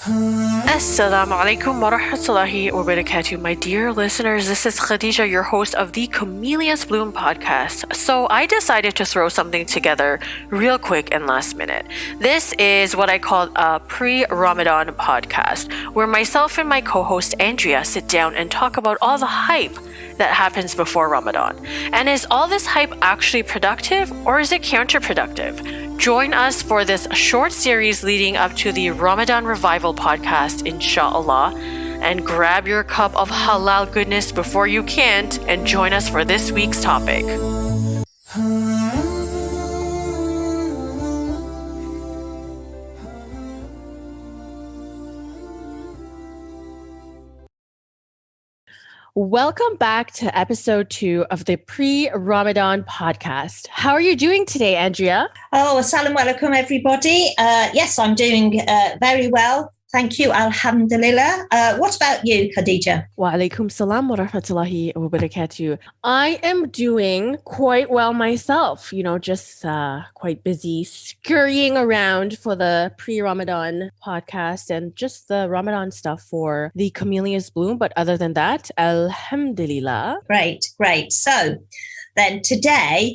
Assalamualaikum warahmatullahi wabarakatuh. My dear listeners, this is Khadija, your host of the Camellia's Bloom podcast. So I decided to throw something together real quick and last minute. This is what I call a Pre-Ramadan podcast, where myself and my co-host Andrea sit down and talk about all the hype that happens before Ramadan. And is all this hype actually productive or is it counterproductive? Join us for this short series leading up to the Ramadan Revival podcast, inshallah, and grab your cup of Halal Goodness before you can't and join us for this week's topic. Welcome back to episode 2 of the Pre-Ramadan podcast. How are you doing today, Andrea? Oh, Assalamualaikum, everybody. Yes, I'm doing very well. Thank you. Alhamdulillah. What about you, Khadija? Wa alaikum salam wa rahmatullahi wa barakatuh. I am doing quite well myself, just quite busy scurrying around for the Pre-Ramadan podcast and just the Ramadan stuff for the Camellia's Bloom. But other than that, alhamdulillah. Great. So then today,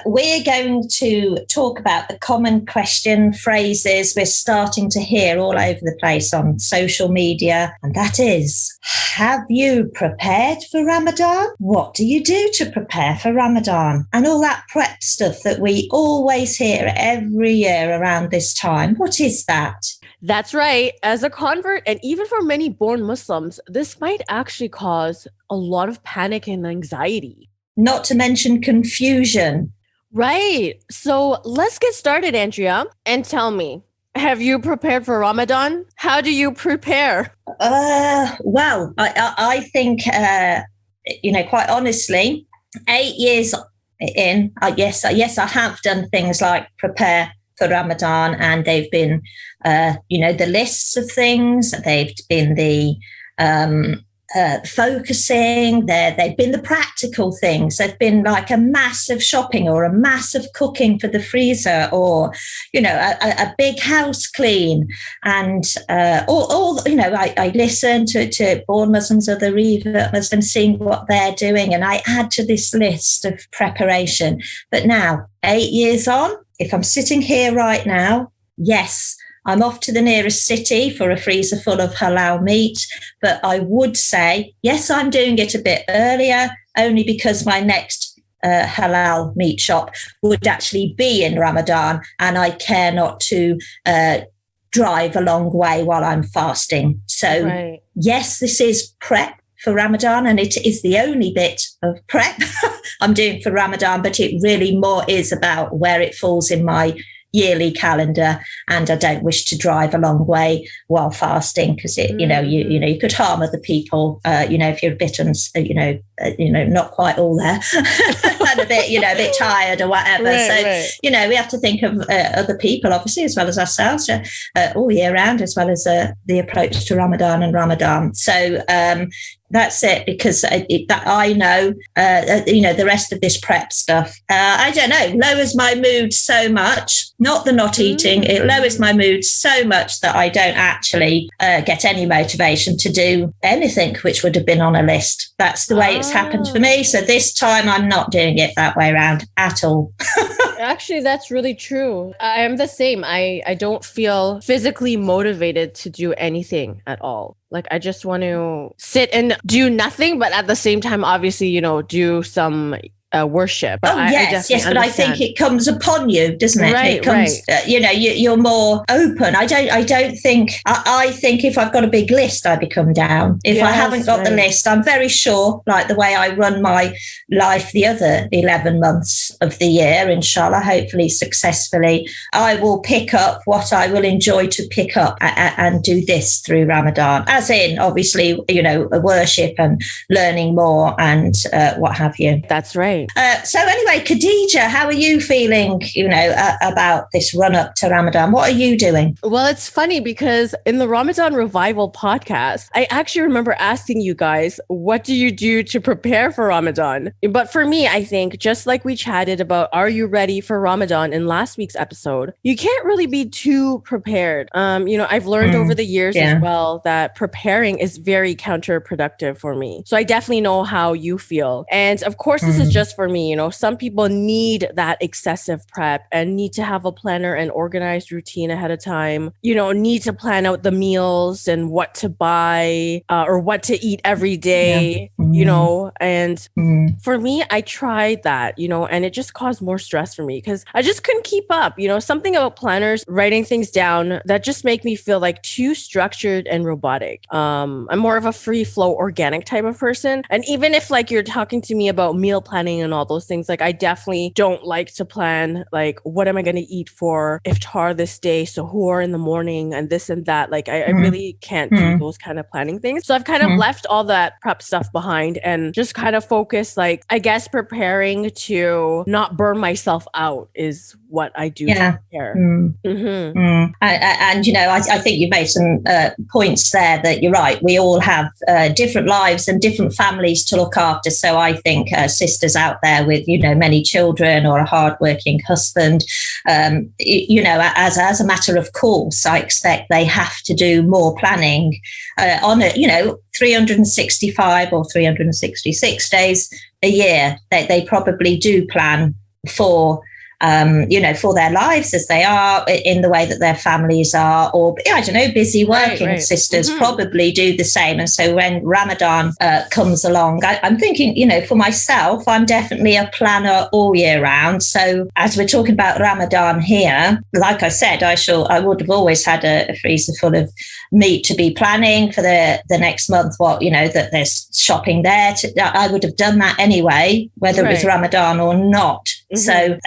we're going to talk about the common question phrases we're starting to hear all over the place on social media. And that is, have you prepared for Ramadan? What do you do to prepare for Ramadan? And all that prep stuff that we always hear every year around this time. What is that? That's right. As a convert, and even for many born Muslims, this might actually cause a lot of panic and anxiety. Not to mention confusion. Right. So let's get started, Andrea, and tell me, have you prepared for Ramadan? How do you prepare? Well, I think, quite honestly, 8 years in, yes, I have done things like prepare for Ramadan, and they've been, the lists of things, they've been the focusing, they've been the practical things. They've been like a massive shopping or a massive cooking for the freezer, or a big house clean, and I listen to born Muslims or the revert Muslims, seeing what they're doing, and I add to this list of preparation. But now, 8 years on, if I'm sitting here right now, yes, I'm off to the nearest city for a freezer full of halal meat, but I would say, yes, I'm doing it a bit earlier, only because my next halal meat shop would actually be in Ramadan, and I care not to drive a long way while I'm fasting. So, right. Yes, this is prep for Ramadan, and it is the only bit of prep I'm doing for Ramadan, but it really more is about where it falls in my yearly calendar, and I don't wish to drive a long way while fasting, because you could harm other people, if you're a bit not quite all there and a bit tired or whatever. Right. We have to think of other people, obviously, as well as ourselves, all year round, as well as the approach to Ramadan and Ramadan. So that's it, because I know, the rest of this prep stuff, I don't know, lowers my mood so much, not the not eating, it lowers my mood so much that I don't actually get any motivation to do anything which would have been on a list. That's the way it's happened for me. So this time I'm not doing it that way around at all. Actually, that's really true. I am the same. I don't feel physically motivated to do anything at all. Like, I just want to sit and do nothing, but at the same time, obviously, do some worship. But yes, but I think it comes upon you, doesn't it? Right, it comes, right. You're more open. I don't think. I think if I've got a big list, I become down. If I haven't got the list, I'm very sure, like the way I run my life the other 11 months of the year, inshallah, hopefully successfully, I will pick up what I will enjoy to pick up and do this through Ramadan, as in, obviously, worship and learning more and what have you. That's right. right. So anyway, Khadija, how are you feeling, about this run up to Ramadan? What are you doing? Well, it's funny because in the Ramadan Revival podcast, I actually remember asking you guys, what do you do to prepare for Ramadan? But for me, I think just like we chatted about, are you ready for Ramadan in last week's episode, you can't really be too prepared. I've learned over the years as well that preparing is very counterproductive for me. So I definitely know how you feel. And of course, this is just for me. Some people need that excessive prep and need to have a planner and organized routine ahead of time, need to plan out the meals and what to buy or what to eat every day, and for me, I tried that, and it just caused more stress for me because I just couldn't keep up, something about planners, writing things down that just make me feel like too structured and robotic. I'm more of a free flow, organic type of person. And even if like you're talking to me about meal planning and all those things, like I definitely don't like to plan, like, what am I going to eat for iftar this day? So who are in the morning and this and that. Like I really can't do those kind of planning things. So I've kind of left all that prep stuff behind and just kind of focus, like, I guess preparing to not burn myself out is what I do to prepare. And, I think you made some points there that you're right. We all have different lives and different families to look after. So I think sisters out there with, many children or a hardworking husband, as a matter of course, I expect they have to do more planning on 365 or 366 days a year. They probably do plan for for their lives as they are, in the way that their families are, or busy working sisters probably do the same. And so when Ramadan comes along, I'm thinking, for myself, I'm definitely a planner all year round. So as we're talking about Ramadan here, like I said, I would have always had a freezer full of meat to be planning for the next month. That there's shopping there. I would have done that anyway, whether it was Ramadan or not. So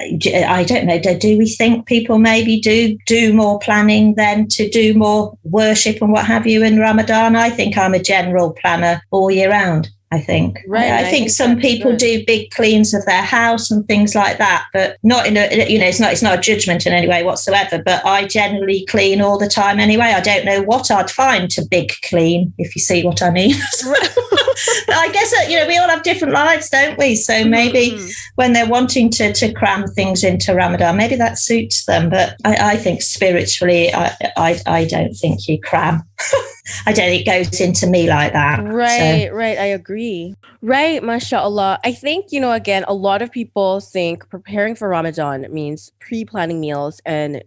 I don't know, do we think people maybe do more planning than to do more worship and what have you in Ramadan? I think I'm a general planner all year round. I think. I think some people do big cleans of their house and things like that, but not in a, it's not a judgment in any way whatsoever, but I generally clean all the time anyway. I don't know what I'd find to big clean, if you see what I mean. I guess that, we all have different lives, don't we? So maybe when they're wanting to cram things into Ramadan, maybe that suits them. But I think spiritually, I don't think you cram. I don't think it goes into me like that. Right. I agree. Right. MashaAllah. I think, again, a lot of people think preparing for Ramadan means pre-planning meals and,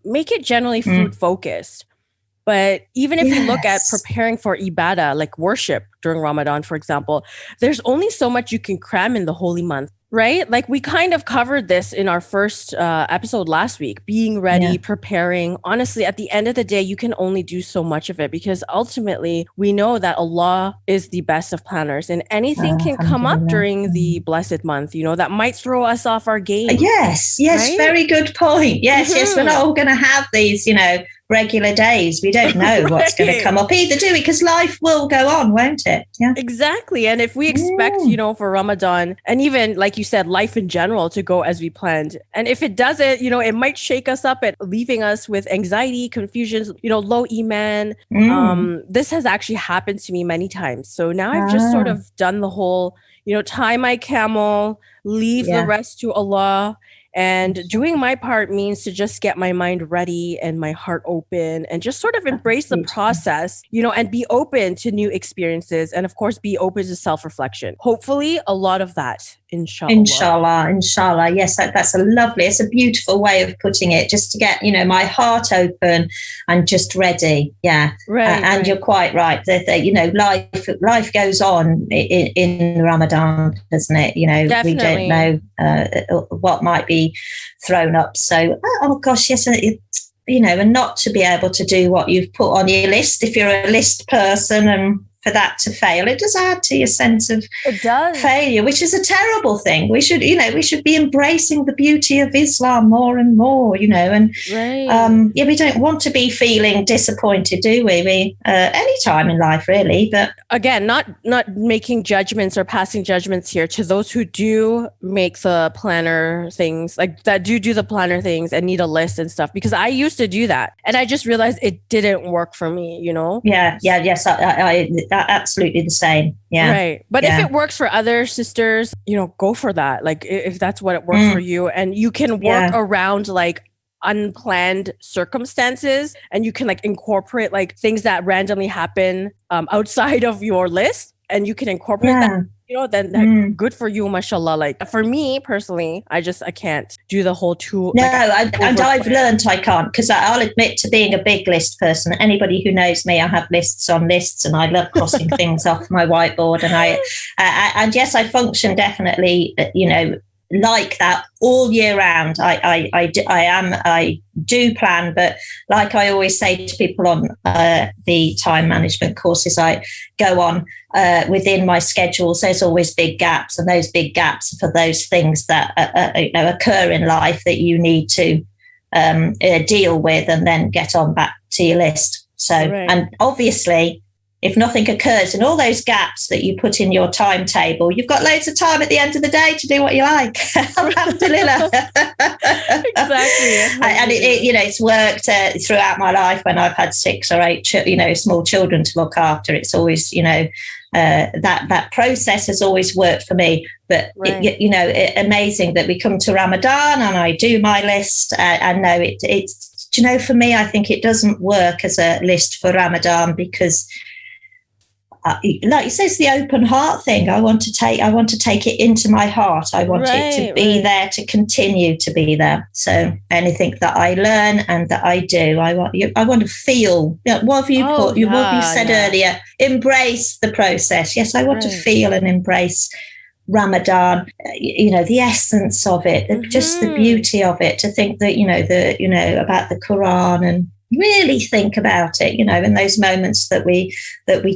make it generally food focused. But even if you look at preparing for ibadah, like worship during Ramadan, for example, there's only so much you can cram in the holy month, right? Like we kind of covered this in our first episode last week, being ready, preparing. Honestly, at the end of the day, you can only do so much of it because ultimately we know that Allah is the best of planners and anything can come up during the blessed month, that might throw us off our game. Yes, right? Very good point. Yes, we're not all going to have these, regular days. We don't know what's going to come up either, do we? Because life will go on, won't it? Yeah, exactly. And if we expect, for Ramadan and even like you said, life in general to go as we planned, and if it doesn't, it might shake us up and leaving us with anxiety, confusions, low iman. This has actually happened to me many times. So now I've just sort of done the whole, tie my camel, leave the rest to Allah. And doing my part means to just get my mind ready and my heart open and just sort of embrace the process, and be open to new experiences. And of course, be open to self-reflection. Hopefully a lot of that, inshallah. Inshallah. Yes, that's it's a beautiful way of putting it, just to get, my heart open and just ready. Yeah. And you're quite right that, life goes on in Ramadan, doesn't it? Definitely. We don't know what might be thrown up. So, oh gosh, yes, and not to be able to do what you've put on your list, if you're a list person and for that to fail. It does add to your sense of failure, which is a terrible thing. We should be embracing the beauty of Islam more and more, and we don't want to be feeling disappointed, do we? Any time in life, really. But again, not making judgments or passing judgments here to those who do make the planner things, like that do the planner things and need a list and stuff, because I used to do that and I just realized it didn't work for me, Yes, I absolutely the same. Yeah. Right. But if it works for other sisters, go for that. Like if that's what it works for you, and you can work around like unplanned circumstances, and you can like incorporate like things that randomly happen outside of your list, and you can incorporate that. Then good for you, mashallah. Like for me personally, I can't do the whole I've learned I can't, because I'll admit to being a big list person. Anybody who knows me, I have lists on lists, and I love crossing things off my whiteboard. And I yes, I function definitely, like that all year round. I do plan, but like I always say to people on the time management courses I go on, within my schedules, there's always big gaps, and those big gaps are for those things that occur in life that you need to deal with, and then get on back to your list. So, and obviously, if nothing occurs in all those gaps that you put in your timetable, you've got loads of time at the end of the day to do what you like. Alhamdulillah. Exactly. And it's worked throughout my life when I've had 6 or 8, small children to look after. It's always, that process has always worked for me. But amazing that we come to Ramadan and I do my list. And no, it's for me, I think it doesn't work as a list for Ramadan, because like you say, it's the open heart thing. I want to take it into my heart. I want it to be there, to continue to be there. So anything that I learn and that I do, I want to feel. What have you put? What you said earlier? Embrace the process. Yes, I want to feel and embrace Ramadan. The essence of it, just the beauty of it. To think that about the Quran, and really think about it, in those moments that we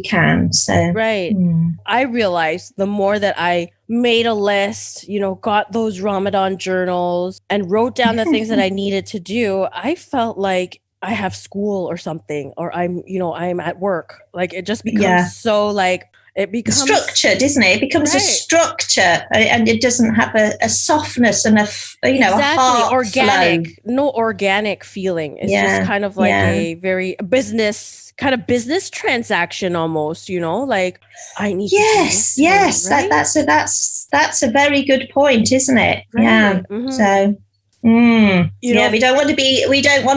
can. So I realized the more that I made a list, got those Ramadan journals and wrote down the things that I needed to do, I felt like I have school or something, or I'm at work. Like it just becomes so like, it becomes structured, isn't it? It becomes a structure, and it doesn't have a softness and a heart organic flow. No organic feeling. It's just kind of like a very business transaction almost, like I need to that's a very good point, isn't it? So we don't want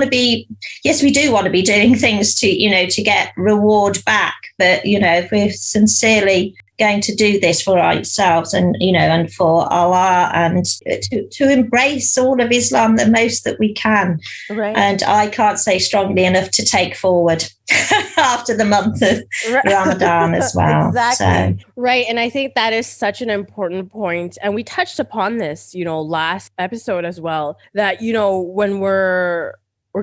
to be yes, we do want to be doing things to get reward back, but if we're sincerely going to do this for ourselves and for Allah, and to embrace all of Islam the most that we can. And I can't say strongly enough to take forward after the month of Ramadan as well. Exactly. Right. And I think that is such an important point. And we touched upon this, last episode as well, that, when we're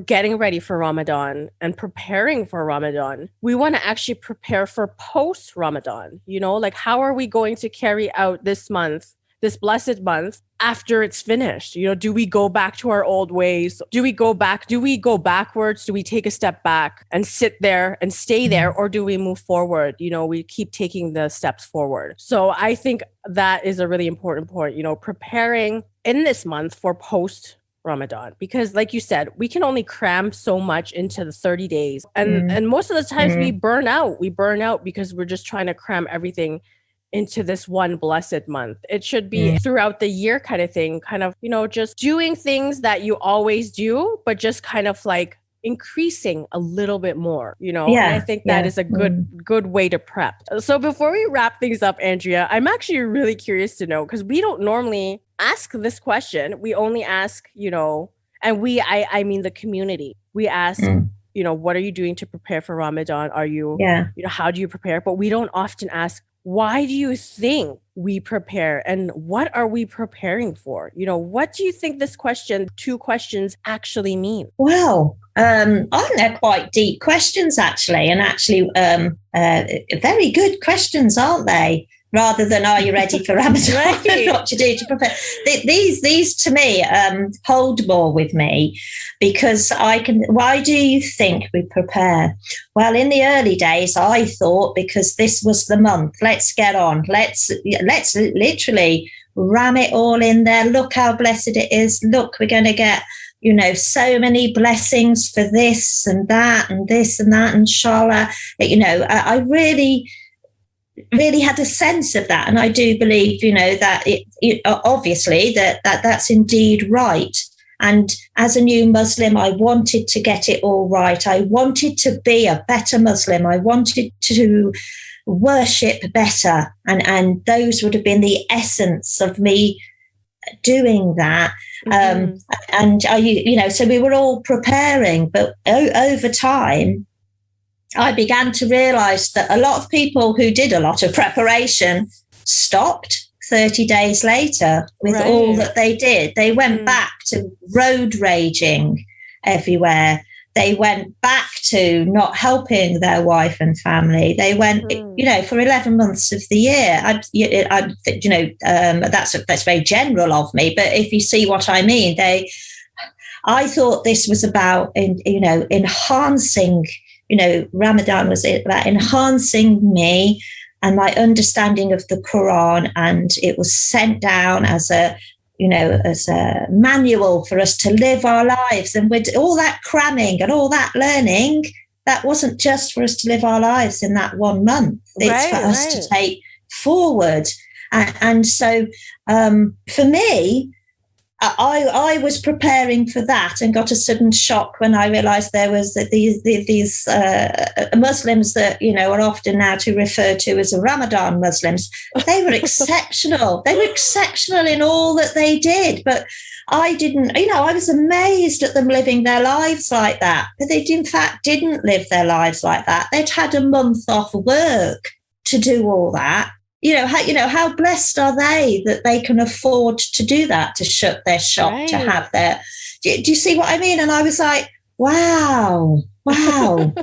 getting ready for Ramadan and preparing for Ramadan, we want to actually prepare for post-Ramadan, like how are we going to carry out this month, this blessed month, after it's finished? Do we go back to our old ways? Do we go backwards? Do we take a step back and sit there and stay there? Or do we move forward? We keep taking the steps forward. So I think that is a really important point, preparing in this month for post-Ramadan, because like you said, we can only cram so much into the 30 days. And most of the times we burn out. We burn out because we're just trying to cram everything into this one blessed month. It should be throughout the year kind of thing, kind of, just doing things that you always do, but just kind of like increasing a little bit more, And I think that is a good way to prep. So before we wrap things up, Andrea, I'm actually really curious to know, because we don't normally ask this question. We only ask, and I mean the community. We ask, what are you doing to prepare for Ramadan? Are you, how do you prepare? But we don't often ask, why do you think we prepare, and what are we preparing for? What do you think two questions actually mean? Well, I think they're quite deep questions, actually, and actually very good questions, aren't they? Rather than are you ready for Ramadan? Right. What to do to prepare. These to me hold more with me, because why do you think we prepare? Well, in the early days, I thought because this was the month, let's get on. Let's literally ram it all in there. Look how blessed it is. Look, we're going to get, so many blessings for this and that and this and that, inshallah. I really had a sense of that, and I do believe, that it obviously that's indeed right. And as a new Muslim, I wanted to get it all right. I wanted to be a better Muslim. I wanted to worship better, and those would have been the essence of me doing that. And so we were all preparing, but over time, I began to realize that a lot of people who did a lot of preparation stopped 30 days later with all that they did. They went back to road raging everywhere. They went back to not helping their wife and family. They went, for 11 months of the year. That's very general of me, but if you see what I mean, I thought this was about, enhancing. Ramadan was about enhancing me and my understanding of the Quran, and it was sent down as a manual for us to live our lives. And with all that cramming and all that learning, that wasn't just for us to live our lives in that 1 month. It's for us to take forward. And so for me, I was preparing for that and got a sudden shock when I realised there was these Muslims that are often now to refer to as Ramadan Muslims. They were exceptional. They were exceptional in all that they did, but I didn't. I was amazed at them living their lives like that. But they, in fact, didn't live their lives like that. They'd had a month off work to do all that. How blessed are they that they can afford to do that, to shut their shop, to have their. Do you see what I mean? And I was like, wow. and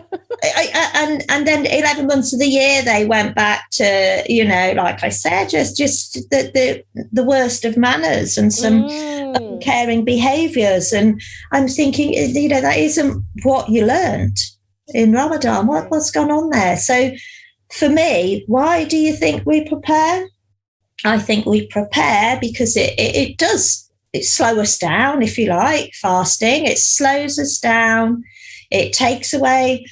then 11 months of the year they went back to, like I said, just the worst of manners and some uncaring behaviours. And I'm thinking, that isn't what you learned in Ramadan. What's gone on there? So. For me, why do you think we prepare? I think we prepare because it does slow us down, if you like, fasting. It slows us down. It takes away,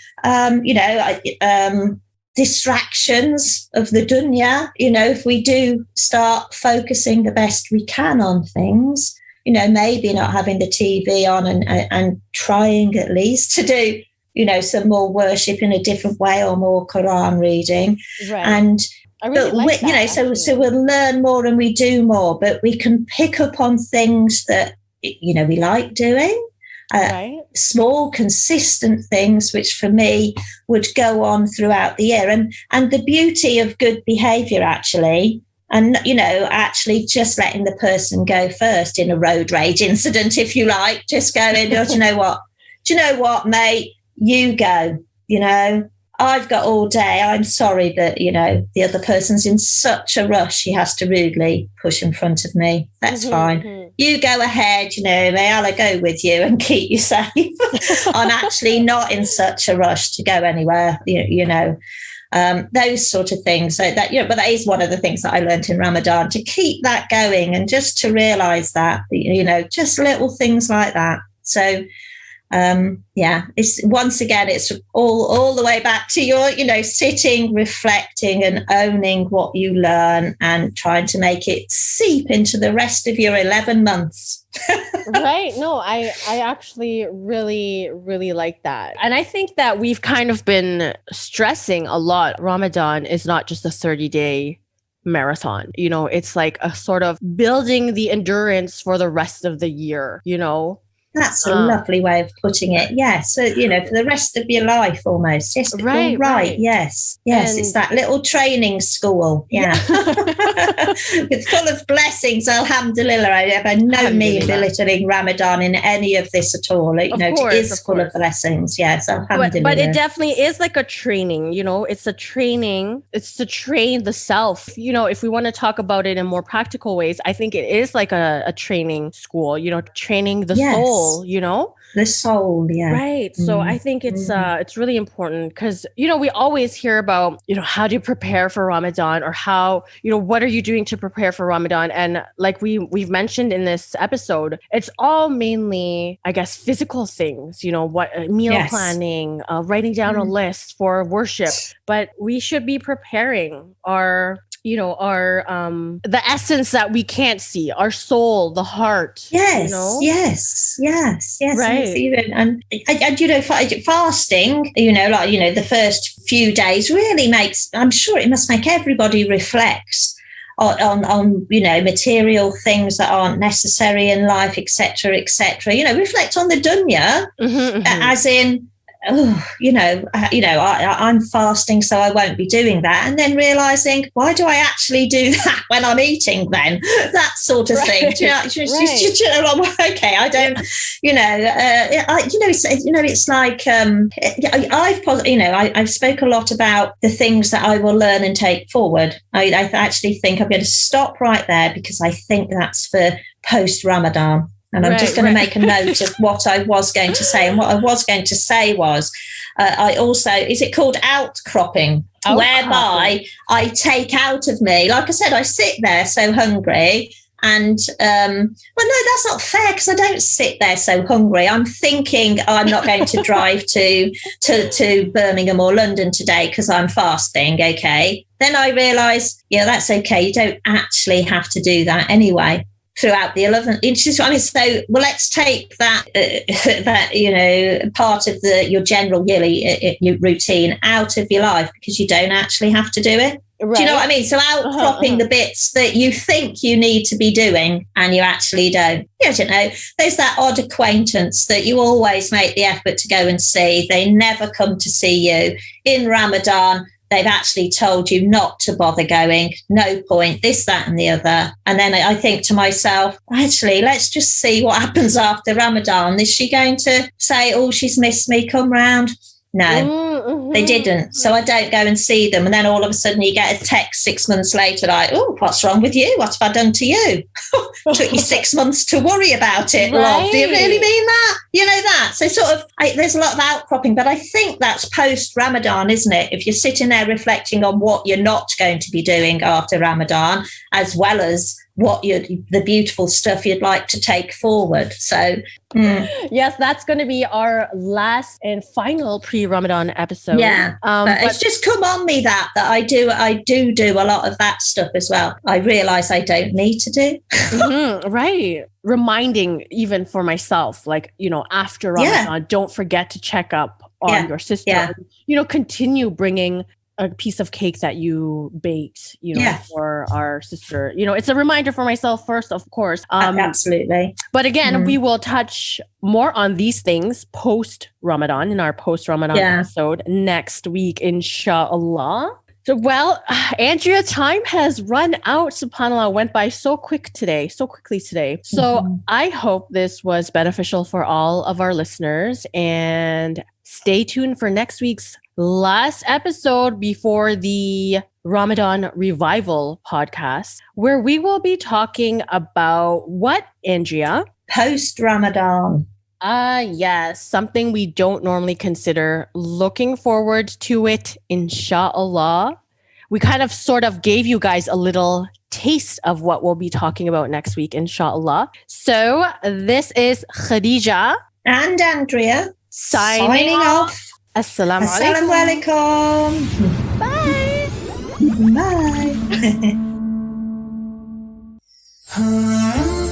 distractions of the dunya. If we do start focusing the best we can on things, maybe not having the TV on and trying at least to do some more worship in a different way or more Quran reading. Right. And I really like that, so we'll learn more and we do more, but we can pick up on things that, we like doing, small, consistent things, which for me would go on throughout the year. And the beauty of good behavior, actually, and, actually just letting the person go first in a road rage incident, if you like, just going, do you know what, mate? You go, I've got all day. I'm sorry that, the other person's in such a rush. He has to rudely push in front of me. That's fine. You go ahead, may Allah go with you and keep you safe. I'm actually not in such a rush to go anywhere, those sort of things. So that, but that is one of the things that I learned in Ramadan, to keep that going and just to realise that, just little things like that. So, it's once again, it's all the way back to your, sitting, reflecting and owning what you learn and trying to make it seep into the rest of your 11 months. Right. No, I actually really, really like that. And I think that we've kind of been stressing a lot. Ramadan is not just a 30-day marathon. It's like a sort of building the endurance for the rest of the year, That's a lovely way of putting it. Yeah. So, you know, for the rest of your life almost. Yes. Right. Yes. And it's that little training school. Yeah. It's full of blessings. Alhamdulillah. I have no mean belittling Ramadan in any of this at all. You know, it is full of blessings. Yes. Alhamdulillah. But it definitely is like a training, you know, it's a training. It's to train the self. You know, if we want to talk about it in more practical ways, I think it is like a training school, you know, training the soul. You know, the soul, yeah, right. So I think it's really important because, you know, we always hear about, you know, how do you prepare for Ramadan, or how, you know, what are you doing to prepare for Ramadan? And like we've mentioned in this episode, it's all mainly, I guess, physical things, you know, what meal planning, writing down a list for worship, but we should be preparing our, you know, our the essence that we can't see, our soul, the heart. Yes, you know? yes. Right. And you know, fasting, you know, like, you know, the first few days really makes, I'm sure it must make everybody reflect on you know, material things that aren't necessary in life, etc. You know, reflect on the dunya, as in, I'm fasting, so I won't be doing that. And then realizing, why do I actually do that when I'm eating then? That sort of thing. Do you know, okay, I don't, it's like, I've spoke a lot about the things that I will learn and take forward. I actually think I'm going to stop right there because I think that's for post-Ramadan. And I'm just going to make a note of what I was going to say. And what I was going to say was, I also, is it called outcropping? Whereby I take out of me, like I said, I sit there so hungry. And, no, that's not fair because I don't sit there so hungry. I'm thinking I'm not going to drive to Birmingham or London today because I'm fasting, okay? Then I realise, that's okay. You don't actually have to do that anyway. Throughout the 11 inches, let's take that part of your general yearly routine out of your life because you don't actually have to do it. Right. Do you know what I mean? So outcropping the bits that you think you need to be doing and you actually don't. I don't know. There's that odd acquaintance that you always make the effort to go and see. They never come to see you. In Ramadan, they've actually told you not to bother going, no point, this, that, and the other. And then I think to myself, actually, let's just see what happens after Ramadan. Is she going to say, oh, she's missed me, come round? No, they didn't. So I don't go and see them. And then all of a sudden you get a text 6 months later, like, oh, what's wrong with you? What have I done to you? Took you 6 months to worry about it, love. Do you really mean that? You know that? So sort of, there's a lot of outcropping, but I think that's post-Ramadan, isn't it? If you're sitting there reflecting on what you're not going to be doing after Ramadan, as well as the beautiful stuff you'd like to take forward. So yes, that's going to be our last and final pre-Ramadan episode. Yeah, but it's just come on me that I do a lot of that stuff as well. I realize I don't need to do. Right. Reminding even for myself, like, after Ramadan, don't forget to check up on your sister. Yeah. Continue bringing a piece of cake that you baked, for our sister. It's a reminder for myself first, of course. Absolutely. But again, we will touch more on these things post-Ramadan in our post-Ramadan episode next week, inshallah. So, Andrea, time has run out. SubhanAllah, went by so quickly today. So I hope this was beneficial for all of our listeners, and stay tuned for next week's last episode before the Ramadan Revival podcast, where we will be talking about what, Andrea? Post-Ramadan. Yes, something we don't normally consider. Looking forward to it, inshallah. We kind of sort of gave you guys a little taste of what we'll be talking about next week, inshallah. So this is Khadija and Andrea signing off. Assalamualaikum. Bye. Bye.